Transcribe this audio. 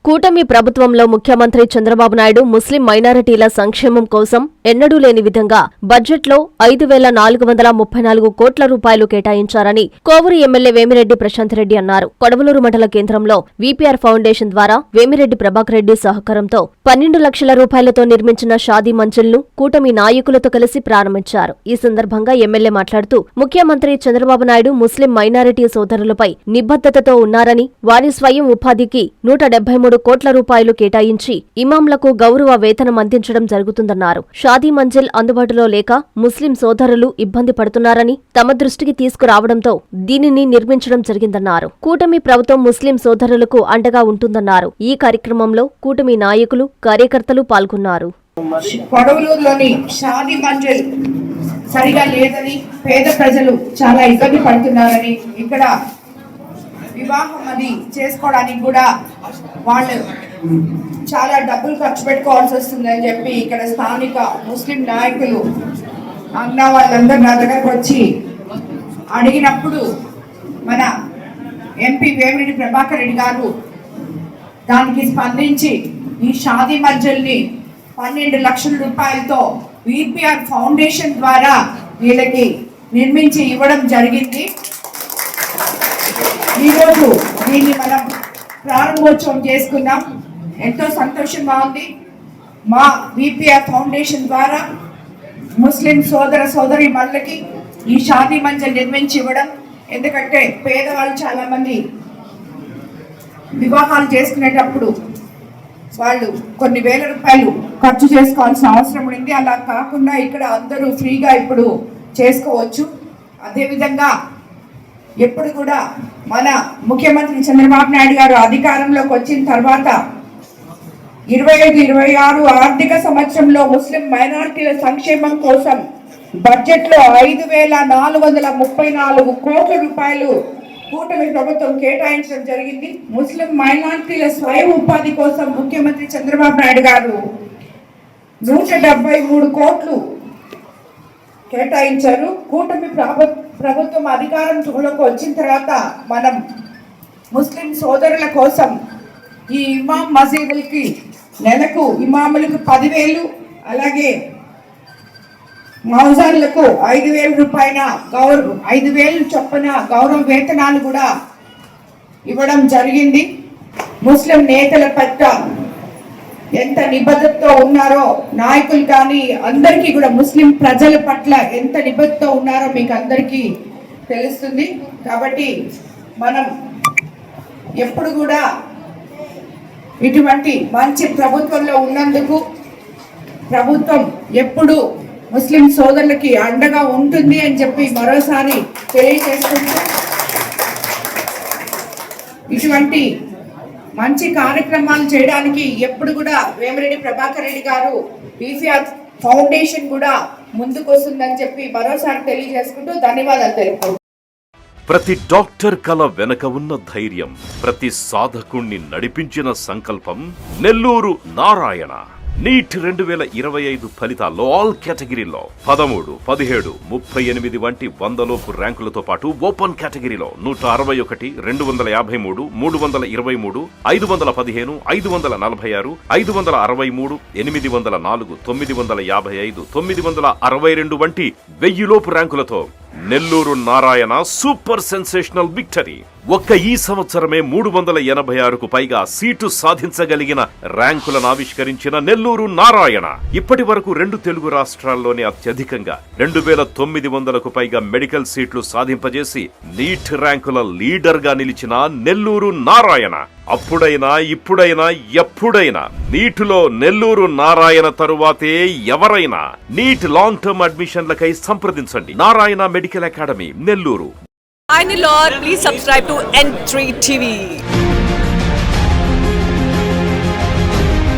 కూటమి ప్రభుత్వంలో ముఖ్యమంత్రి చంద్రబాబు నాయుడు ముస్లిం మైనారిటీల సంక్షేమం కోసం ఎన్నడూ లేని విధంగా బడ్జెట్లో 5,434 కోట్ల రూపాయలు కేటాయించారని కోవూరు ఎమ్మెల్యే వేమిరెడ్డి ప్రశాంత్ రెడ్డి అన్నారు. కొడవలూరు మండల కేంద్రంలో వీపీఆర్ ఫౌండేషన్ ద్వారా వేమిరెడ్డి ప్రభాకర్ రెడ్డి సహకారంతో 12 లక్షల రూపాయలతో నిర్మించిన షాదీ మంజిల్ను కూటమి నాయకులతో కలిసి ప్రారంభించారు. ఈ సందర్భంగా ఎమ్మెల్యే మాట్లాడుతూ ముఖ్యమంత్రి చంద్రబాబు నాయుడు ముస్లిం మైనారిటీ సోదరులపై నిబద్ధతతో ఉన్నారని, వారి స్వయం ఉపాధికి 173 కోట్ల రూపాయలు కేటాయించి ఇమాంలకు గౌరవ వేతనం అందించడం జరుగుతుందన్నారు. షాదీ మంజిల్ అందుబాటులో లేక ముస్లిం సోదరులు ఇబ్బంది పడుతున్నారని తమ దృష్టికి తీసుకురావడంతో దీనిని నిర్మించడం జరిగిందన్నారు. కూటమి ప్రభుత్వం ముస్లిం సోదరులకు అండగా ఉంటుందన్నారు. ఈ కార్యక్రమంలో కూటమి నాయకులు, కార్యకర్తలు పాల్గొన్నారు. కొడవలూరులోని షాదీ మంజిల్ సరిగా లేదని, పేద ప్రజలు చాలా ఇబ్బంది పడుతున్నారని, ఇక్కడ వివాహం అది చేసుకోవడానికి కూడా వాళ్ళు చాలా డబ్బులు ఖర్చు పెట్టుకోవాల్సి వస్తుందని చెప్పి ఇక్కడ స్థానిక ముస్లిం నాయకులు అన్న వాళ్ళందరూ నా దగ్గరకు వచ్చి అడిగినప్పుడు మన ఎంపీ వేమిరెడ్డి ప్రభాకర్ రెడ్డి గారు దానికి స్పందించి ఈ షాదీ మంజిల్ని 12 లక్షల రూపాయలతో వీపీఆర్ ఫౌండేషన్ ద్వారా వీళ్ళకి నిర్మించి ఇవ్వడం జరిగింది. ఈరోజు దీన్ని మనం ప్రారంభోత్సవం చేసుకున్నాం. ఎంతో సంతోషంగా ఉంది. మా వీపీఆర్ ఫౌండేషన్ ద్వారా ముస్లిం సోదరి మళ్ళకి ఈ షాదీ మంజిల్ నిర్మించి ఇవ్వడం. ఎందుకంటే పేదవాళ్ళు చాలామంది వివాహాలు చేసుకునేటప్పుడు వాళ్ళు కొన్ని వేల రూపాయలు ఖర్చు చేసుకోవాల్సిన అవసరం ఉంది. అలా కాకుండా ఇక్కడ అందరూ ఫ్రీగా ఇప్పుడు చేసుకోవచ్చు. అదేవిధంగా ఎప్పుడు కూడా మన ముఖ్యమంత్రి చంద్రబాబు నాయుడు గారు అధికారంలోకి వచ్చిన తర్వాత 25-26 ఆర్థిక సంవత్సరంలో ముస్లిం మైనారిటీల సంక్షేమం కోసం బడ్జెట్లో 5,434 కోట్ల రూపాయలు కూటమి ప్రభుత్వం కేటాయించడం జరిగింది. ముస్లిం మైనారిటీల స్వయం ఉపాధి కోసం ముఖ్యమంత్రి చంద్రబాబు నాయుడు గారు 173 కోట్లు కేటాయించారు. కూటమి ప్రభుత్వం అధికారంలోకి వచ్చిన తర్వాత మనం ముస్లిం సోదరుల కోసం ఈ ఇమాం మసీదులకి నెలకు ఇమాములకు 10,000, అలాగే మౌజాన్లకు 5,000 రూపాయల 5,000 చొప్పున గౌరవ వేతనాలు కూడా ఇవ్వడం జరిగింది. ముస్లిం నేతల పట్ల ఎంత నిబద్ధతతో ఉన్నారో నాయకులు కానీ అందరికీ కూడా ముస్లిం ప్రజల పట్ల ఎంత నిబద్ధతతో ఉన్నారో మీకు అందరికీ తెలుస్తుంది. కాబట్టి మనం ఎప్పుడు కూడా ఇటువంటి మంచి ప్రభుత్వంలో ఉన్నందుకు ప్రభుత్వం ఎప్పుడు ముస్లిం సోదరులకి అండగా ఉంటుంది అని చెప్పి మరోసారి తెలియజేసుకుంటూ ఇటువంటి మంచి కార్యక్రమాలు చేయడానికి ఎప్పుడు కూడా వేమిరెడ్డి ప్రభాకర్ రెడ్డి గారు వీపీఆర్ ఫౌండేషన్ కూడా ముందుకు వస్తుందని చెప్పి మరోసారి తెలియజేసుకుంటూ ధన్యవాదాలు తెలుపుకుంటున్నాను. ప్రతి డాక్టర్ కల వెనక ఉన్న ధైర్యం, ప్రతి సాధకుణ్ణి నడిపించిన సంకల్పం నెల్లూరు నారాయణ. నీట్ 2025 ఫలితాల్లో ఆల్ కేటగిరీలో 13, 17, 38 వంటి 100లోపు ర్యాంకులతో పాటు ఓపెన్ కేటగిరీలో 161, 253, 323, 515, 546, 563, 804, 955, 962 వంటి 1000లోపు ర్యాంకులతో Nellore Narayana super sensational victory. ఒక్క ఈ సంవత్సరమే 386కు పైగా సీటు సాధించగలిగిన ర్యాంకులను ఆవిష్కరించిన నెల్లూరు నారాయణ ఇప్పటి వరకు 2 తెలుగు రాష్ట్రాల్లోనే అత్యధికంగా 2,900కు పైగా మెడికల్ సీట్లు సాధింపజేసి నీట్ ర్యాంకుల లీడర్ గా నిలిచిన నెల్లూరు నారాయణ అప్పుడైనా ఇప్పుడైనా ఎప్పుడైనా నీటిలో నెల్లూరు నారాయణ తరువాతే ఎవరైనా. నీట్ లాంగ్ టర్మ్ అడ్మిషన్లకై సంప్రదించండి. Narayana medical academy, Nellore. Hi Nilor, please subscribe to N3 TV.